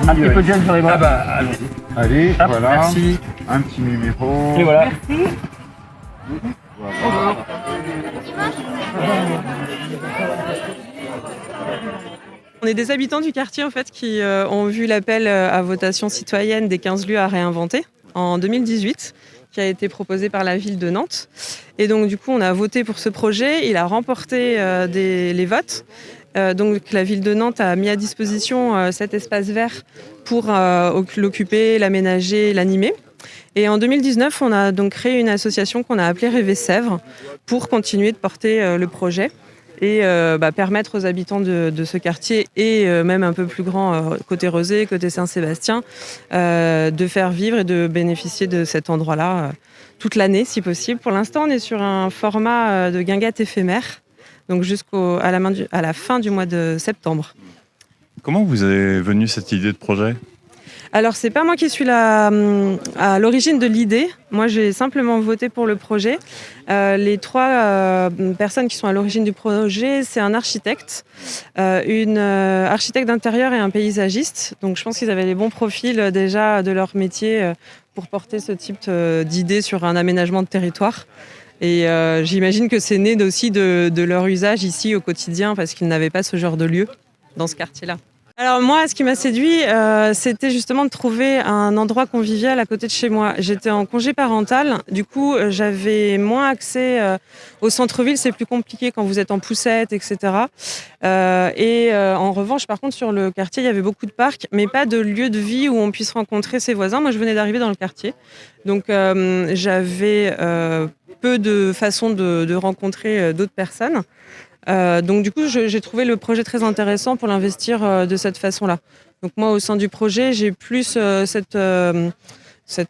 Un petit peu de gel sur les bras. Ah bah, allons-y. Allez, Hop, voilà. Merci. Un petit numéro. Et voilà. Voilà. On est des habitants du quartier en fait qui ont vu l'appel à votation citoyenne des 15 lieux à réinventer en 2018 qui a été proposé par la ville de Nantes. Et donc du coup on a voté pour ce projet, il a remporté les votes. Donc la ville de Nantes a mis à disposition cet espace vert pour l'occuper, l'aménager, l'animer. Et en 2019, on a donc créé une association qu'on a appelée Rêver Sèvres pour continuer de porter le projet et permettre aux habitants de ce quartier et même un peu plus grand côté Rezé, côté Saint-Sébastien, de faire vivre et de bénéficier de cet endroit-là toute l'année si possible. Pour l'instant, on est sur un format de guinguette éphémère, donc à la fin du mois de septembre. Comment vous est venue cette idée de projet ? Alors, c'est pas moi qui suis à l'origine de l'idée. Moi, j'ai simplement voté pour le projet. Les trois personnes qui sont à l'origine du projet, c'est un architecte, une architecte d'intérieur et un paysagiste. Donc, je pense qu'ils avaient les bons profils déjà de leur métier pour porter ce type d'idée sur un aménagement de territoire. Et j'imagine que c'est né aussi de leur usage ici au quotidien parce qu'ils n'avaient pas ce genre de lieu dans ce quartier-là. Alors moi, ce qui m'a séduit, c'était justement de trouver un endroit convivial à côté de chez moi. J'étais en congé parental, du coup j'avais moins accès au centre-ville, c'est plus compliqué quand vous êtes en poussette, etc. En revanche, par contre, sur le quartier, il y avait beaucoup de parcs, mais pas de lieu de vie où on puisse rencontrer ses voisins. Moi, je venais d'arriver dans le quartier, donc j'avais peu de façons de rencontrer d'autres personnes. Donc du coup, j'ai trouvé le projet très intéressant pour l'investir de cette façon-là. Donc moi, au sein du projet, j'ai plus cette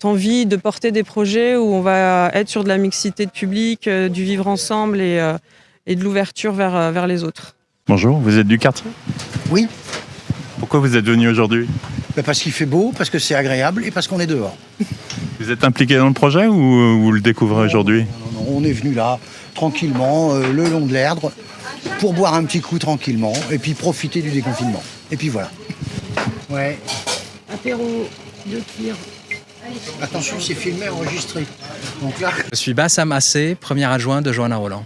envie de porter des projets où on va être sur de la mixité de public, du vivre ensemble et de l'ouverture vers les autres. Bonjour, vous êtes du quartier ? Oui, Pourquoi vous êtes venu aujourd'hui ? parce qu'il fait beau, parce que c'est agréable et parce qu'on est dehors. Vous êtes impliqué dans le projet ou vous le découvrez aujourd'hui ? Non, on est venu là, tranquillement, le long de l'Erdre, pour boire un petit coup tranquillement et puis profiter du déconfinement. Et puis voilà. Ouais. Apéro, 2 tirs. Attention, c'est filmé, enregistré. Donc là, Je suis Bassam Assé, premier adjoint de Johanna Roland.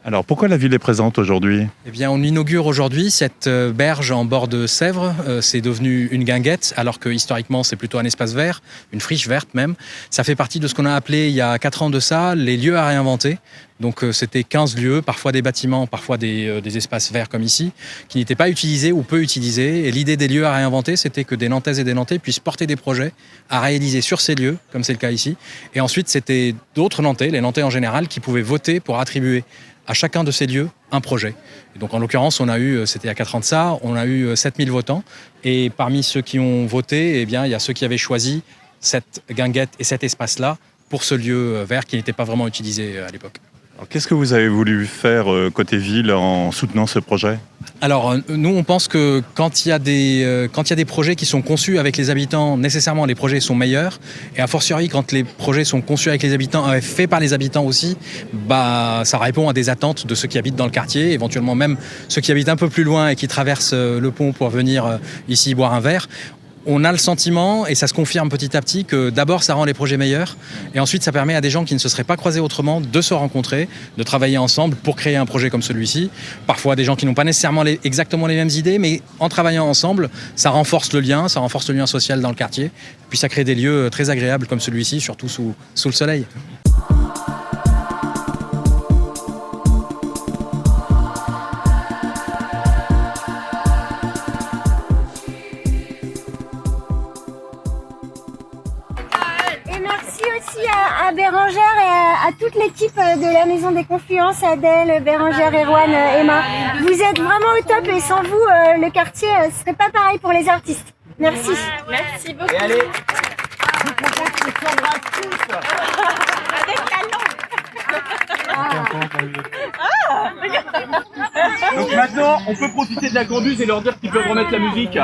Alors pourquoi la ville est présente aujourd'hui ? Eh bien, on inaugure aujourd'hui cette berge en bord de Sèvres. C'est devenu une guinguette, alors que historiquement, c'est plutôt un espace vert, une friche verte même. Ça fait partie de ce qu'on a appelé, il y a 4 ans de ça, les lieux à réinventer. Donc, c'était 15 lieux, parfois des bâtiments, parfois des espaces verts comme ici, qui n'étaient pas utilisés ou peu utilisés. Et l'idée des lieux à réinventer, c'était que des Nantaises et des Nantais puissent porter des projets à réaliser sur ces lieux, comme c'est le cas ici. Et ensuite, c'était d'autres Nantais, les Nantais en général, qui pouvaient voter pour attribuer à chacun de ces lieux un projet. Et donc en l'occurrence, on a eu, c'était il y a 4 ans de ça, on a eu 7000 votants. Et parmi ceux qui ont voté, eh bien, il y a ceux qui avaient choisi cette guinguette et cet espace-là pour ce lieu vert qui n'était pas vraiment utilisé à l'époque. Alors, qu'est-ce que vous avez voulu faire côté ville en soutenant ce projet ? Alors, nous, on pense que quand il y a des projets qui sont conçus avec les habitants, nécessairement, les projets sont meilleurs. Et a fortiori, quand les projets sont conçus avec les habitants, faits par les habitants aussi, ça répond à des attentes de ceux qui habitent dans le quartier, éventuellement même ceux qui habitent un peu plus loin et qui traversent le pont pour venir ici boire un verre. On a le sentiment, et ça se confirme petit à petit, que d'abord ça rend les projets meilleurs, et ensuite ça permet à des gens qui ne se seraient pas croisés autrement de se rencontrer, de travailler ensemble pour créer un projet comme celui-ci. Parfois des gens qui n'ont pas nécessairement exactement les mêmes idées, mais en travaillant ensemble, ça renforce le lien social dans le quartier, puis ça crée des lieux très agréables comme celui-ci, surtout sous le soleil. Et merci aussi à Bérangère et à toute l'équipe de la Maison des Confluences, Adèle, Bérangère, Erwan, Emma. Vous êtes vraiment au top et sans vous, le quartier ne serait pas pareil pour les artistes. Merci. Merci beaucoup. Et allez, je vous propose qu'on s'embrasse tous. Avec la langue. Donc maintenant, on peut profiter de la cambuse et leur dire qu'ils peuvent remettre la musique.